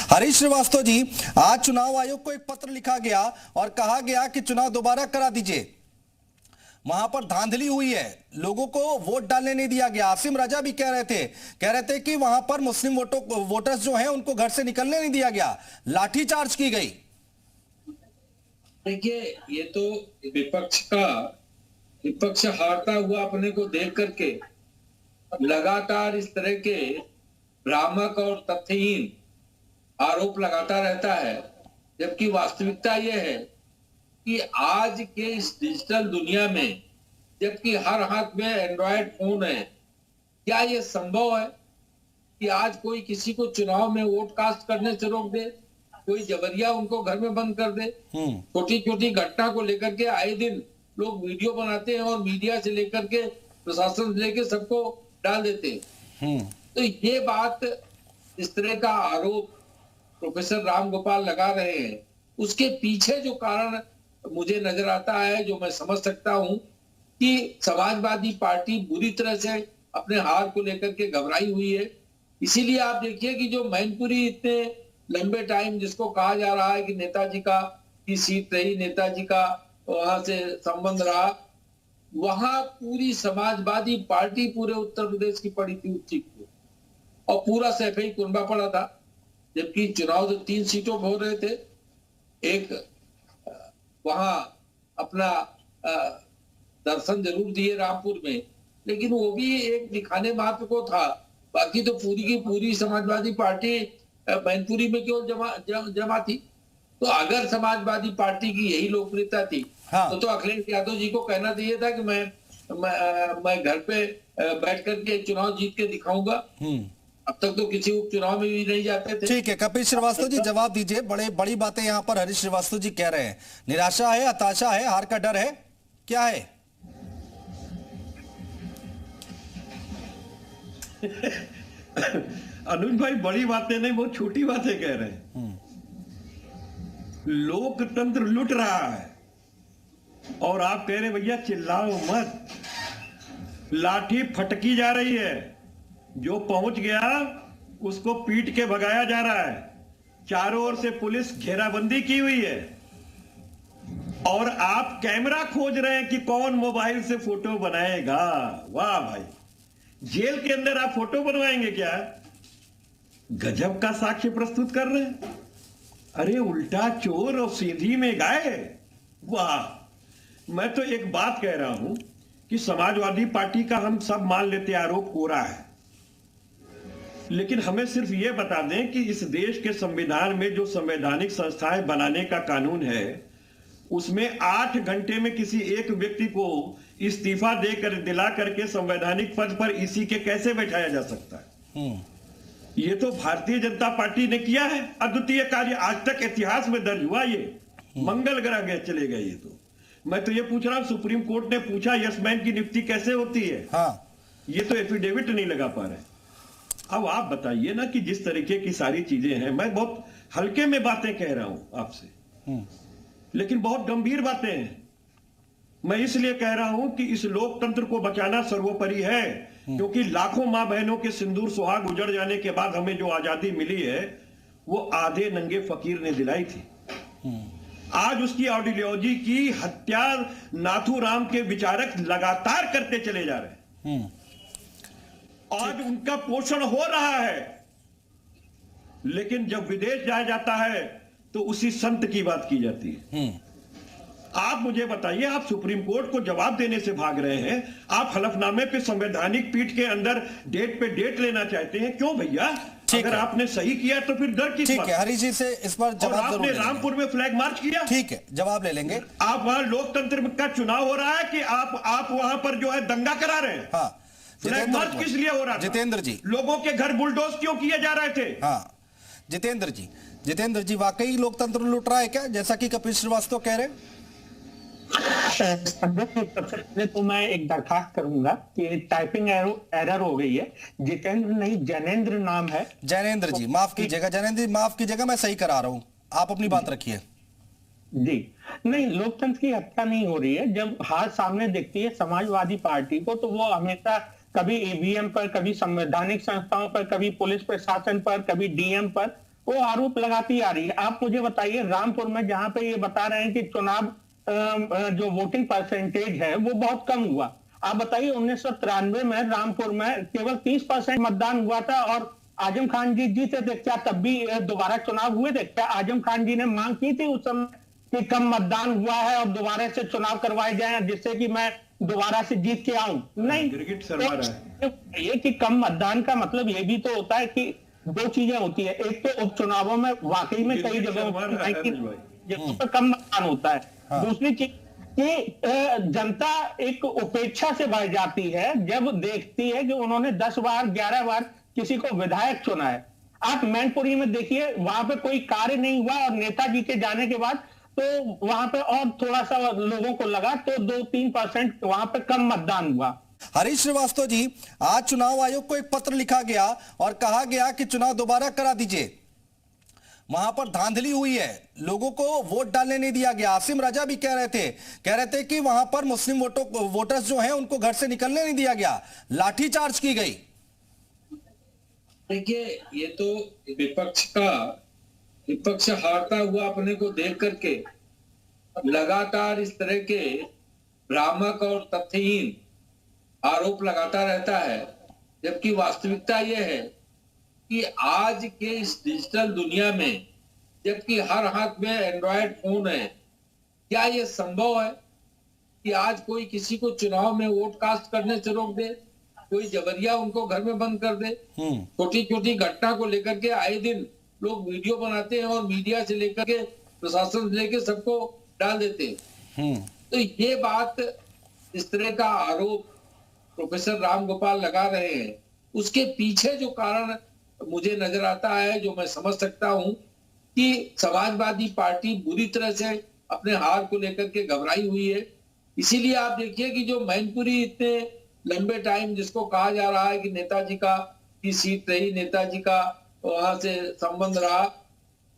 हरीश श्रीवास्तव जी, आज चुनाव आयोग को एक पत्र लिखा गया और कहा गया कि चुनाव दोबारा करा दीजिए। वहां पर धांधली हुई है, लोगों को वोट डालने नहीं दिया गया। आसिम रजा भी कह रहे थे कि वहां पर मुस्लिम वोटर्स जो हैं उनको घर से निकलने नहीं दिया गया, लाठीचार्ज की गई। देखिए, ये तो विपक्ष हारता हुआ अपने को देख करके लगातार इस तरह के भ्रामक और तथ्यहीन आरोप लगाता रहता है, जबकि वास्तविकता यह है कि आज के इस डिजिटल दुनिया में, जबकि हर हाथ में एंड्रॉयड फोन है, क्या यह संभव है कि आज कोई किसी को चुनाव में वोट कास्ट करने से रोक दे, कोई जबरिया उनको घर में बंद कर दे। छोटी छोटी घटना को लेकर के आए दिन लोग वीडियो बनाते हैं और मीडिया से लेकर के प्रशासन से लेकर सबको डाल देते हैं। तो ये बात, इस तरह का आरोप प्रोफेसर राम गोपाल लगा रहे हैं, उसके पीछे जो कारण मुझे नजर आता है, जो मैं समझ सकता हूं, कि समाजवादी पार्टी बुरी तरह से अपने हार को लेकर के घबराई हुई है। इसीलिए आप देखिए कि जो मैनपुरी इतने लंबे टाइम, जिसको कहा जा रहा है कि नेताजी का की सीट रही, नेताजी का वहां से संबंध रहा, वहां पूरी समाजवादी पार्टी पूरे उत्तर प्रदेश की पड़ी थी उस सीट को, और पूरा सैफई कुनबा पड़ा था। जबकि चुनाव तो 3 सीटों पर हो रहे थे, एक वहां अपना दर्शन जरूर दिए रामपुर में, लेकिन वो भी एक दिखाने मात्र को था। बाकी तो पूरी की पूरी समाजवादी पार्टी मैनपुरी में केवल जमा थी। तो अगर समाजवादी पार्टी की यही लोकप्रियता थी, हाँ, तो अखिलेश यादव जी को कहना चाहिए था कि मैं घर पे बैठ करके चुनाव जीत के दिखाऊंगा। अब तक तो किसी उपचुनाव में भी नहीं जाते थे। ठीक है, कपिल श्रीवास्तव जी जवाब दीजिए। बड़ी बातें यहाँ पर हरीश श्रीवास्तव जी कह रहे हैं। निराशा है, हताशा है, हार का डर है, क्या है? अनुज भाई बड़ी बातें नहीं, बहुत छोटी बातें कह रहे हैं। लोकतंत्र लुट रहा है और आप कह रहे भैया चिल्लाओ मत, लाठी फटकी जा रही है, जो पहुंच गया उसको पीट के भगाया जा रहा है। चारों ओर से पुलिस घेराबंदी की हुई है और आप कैमरा खोज रहे हैं कि कौन मोबाइल से फोटो बनाएगा। वाह भाई, जेल के अंदर आप फोटो बनवाएंगे क्या? गजब का साक्ष्य प्रस्तुत कर रहे हैं। अरे उल्टा चोर और सीधी में गाय। वाह, मैं तो एक बात कह रहा हूं कि समाजवादी पार्टी का हम सब मान लेते आरोप कोरा है, लेकिन हमें सिर्फ यह बता दें कि इस देश के संविधान में जो संवैधानिक संस्थाएं बनाने का कानून है, उसमें 8 घंटे में किसी एक व्यक्ति को इस्तीफा देकर दिला करके संवैधानिक पद पर इसी के कैसे बैठाया जा सकता है? ये तो भारतीय जनता पार्टी ने किया है, अद्वितीय कार्य, आज तक इतिहास में दर्ज हुआ। ये मंगल ग्रह गए चले गए। ये तो मैं तो ये पूछ रहा हूं, सुप्रीम कोर्ट ने पूछा यसमैन की नियुक्ति कैसे होती है? हाँ। ये तो एफिडेविट नहीं लगा पा रहे। अब आप बताइए ना कि जिस तरीके की सारी चीजें हैं, मैं बहुत हल्के में बातें कह रहा हूं आपसे, लेकिन बहुत गंभीर बातें हैं। मैं इसलिए कह रहा हूं कि इस लोकतंत्र को बचाना सर्वोपरि है, क्योंकि लाखों मां बहनों के सिंदूर सुहाग उजड़ जाने के बाद हमें जो आजादी मिली है, वो आधे नंगे फकीर ने दिलाई थी। आज उसकी आइडियोलॉजी की हत्या नाथूराम के विचारक लगातार करते चले जा रहे हैं। आज उनका पोषण हो रहा है, लेकिन जब विदेश जाया जाता है तो उसी संत की बात की जाती है। आप मुझे बताइए, आप सुप्रीम कोर्ट को जवाब देने से भाग रहे हैं, आप हलफनामे पे संवैधानिक पीठ के अंदर डेट पे डेट लेना चाहते हैं, क्यों भैया? अगर आपने सही किया तो फिर डर किस बात? ठीक है, हरीश जी से इस पर जवाब आपने रामपुर में फ्लैग मार्च किया, ठीक है, जवाब ले लेंगे। आप वहां लोकतंत्र का चुनाव हो रहा है कि आप वहां पर जो है दंगा करा रहे हैं? हाँ, फ्लैग मार्च किस लिए हो रहा था? जितेंद्र जी, लोगों के घर बुलडोज क्यों किए जा रहे थे? हाँ, जितेंद्र जी वाकई लोकतंत्र लूट रहा है क्या, जैसा कि कपिल श्रीवास्तव कह रहे हैं? सबसे पहले तो मैं एक दरखास्त करूंगा कि टाइपिंग एरर हो गई है। जितेंद्र नहीं, जैनेंद्र नाम है। जैनेंद्र जी माफ कीजिएगा, जैनेंद्र जी माफ कीजिएगा, मैं सही करा रहा हूं, आप अपनी बात रखिए। जी नहीं, लोकतंत्र की हत्या नहीं हो रही है। जब हार सामने दिखती है समाजवादी पार्टी को, तो वो हमेशा कभी ईवीएम पर, कभी संवैधानिक संस्थाओं पर, कभी पुलिस प्रशासन पर, कभी डीएम पर वो आरोप लगाती आ रही है। आप मुझे बताइए, रामपुर में जहां पे ये बता रहे हैं कि चुनाव जो वोटिंग परसेंटेज है वो बहुत कम हुआ, आप बताइए 1993 में रामपुर में केवल 30% मतदान हुआ था और आजम खान जी जीते थे। क्या तब भी दोबारा चुनाव हुए थे? क्या आजम खान जी ने मांग की थी उस समय कि कम मतदान हुआ है और दोबारा से चुनाव करवाए जाए जिससे कि मैं दोबारा से जीत के आऊं? नहीं। क्रिकेट सरवर है। ये कि कम मतदान का मतलब ये भी तो होता है कि दो चीजें होती है, एक तो उपचुनावों में वाकई में कई जगहों पर कम मतदान होता है। हाँ। दूसरी चीज कि जनता एक उपेक्षा से भर जाती है जब देखती है कि उन्होंने 10 बार 11 बार किसी को विधायक चुना है। आप मैनपुरी में देखिए, वहां पे कोई कार्य नहीं हुआ और नेताजी के जाने के बाद तो वहां पे और थोड़ा सा लोगों को लगा तो 2-3% वहां पे कम मतदान हुआ। हरीश श्रीवास्तव जी, आज चुनाव आयोग को एक पत्र लिखा गया और कहा गया कि चुनाव दोबारा करा दीजिए। वहां पर धांधली हुई है, लोगों को वोट डालने नहीं दिया गया। आसिम रजा भी कह रहे थे कि वहां पर मुस्लिम वोटर्स जो हैं उनको घर से निकलने नहीं दिया गया, लाठीचार्ज की गई। देखिए, ये तो विपक्ष हारता हुआ अपने को देख करके लगातार इस तरह के भ्रामक और तथ्यहीन आरोप लगाता रहता है, जबकि वास्तविकता यह है कि आज के इस डिजिटल दुनिया में, जबकि हर हाथ में एंड्रॉयड फोन है, क्या यह संभव है कि आज कोई किसी को चुनाव में वोट कास्ट करने से रोक दे, कोई जबरिया उनको घर में बंद कर दे? छोटी छोटी घटना को लेकर के आए दिन लोग वीडियो बनाते हैं और मीडिया से लेकर के प्रशासन से लेकर सबको डाल देते हैं। तो ये बात, इस तरह का आरोप प्रोफेसर राम गोपाल लगा रहे हैं, उसके पीछे जो कारण मुझे नजर आता है, जो मैं समझ सकता हूं, कि समाजवादी पार्टी बुरी तरह से अपने हार को लेकर के घबराई हुई है। इसीलिए आप देखिए कि जो मैनपुरी इतने लंबे टाइम जिसको कहा जा रहा है कि नेताजी की सीट रही, नेताजी का वहां से संबंध रहा,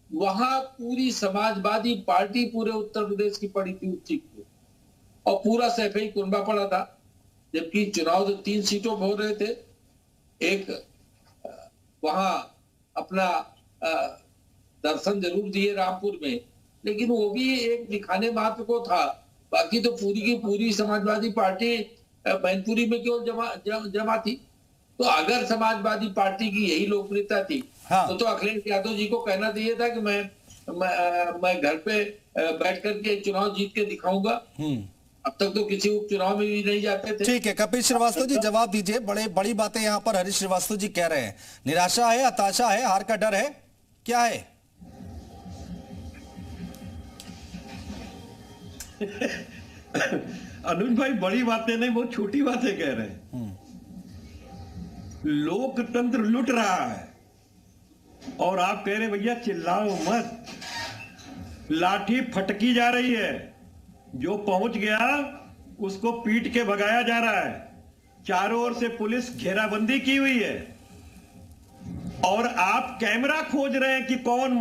वहां पूरी समाजवादी पार्टी पूरे उत्तर प्रदेश की पड़ी थी उच्च और पूरा सैफई कुनबा पड़ा था। जबकि चुनाव तो 3 सीटों पर हो रहे थे, एक वहां अपना दर्शन जरूर दिए रामपुर में, लेकिन वो भी एक दिखाने मात्र को था। बाकी तो पूरी की पूरी समाजवादी पार्टी मैनपुरी में केवल जमा थी। तो अगर समाजवादी पार्टी की यही लोकप्रियता थी, हाँ। तो अखिलेश यादव जी को कहना चाहिए था कि मैं घर पे बैठ करके चुनाव जीत के दिखाऊंगा। अब तक तो किसी उपचुनाव में भी नहीं जाते थे। ठीक है, कपिल श्रीवास्तव जी जवाब दीजिए। बड़ी बातें यहाँ पर हरीश श्रीवास्तव जी कह रहे हैं। निराशा है, हताशा है, हार का डर है, क्या है? अनुज भाई, बड़ी बातें नहीं, बहुत छोटी बातें कह रहे हैं। लोकतंत्र लुट रहा है और आप कह रहे भैया चिल्लाओ मत, लाठी फटकी जा रही है, जो पहुंच गया उसको पीट के भगाया जा रहा है। चारों ओर से पुलिस घेराबंदी की हुई है और आप कैमरा खोज रहे हैं कि कौन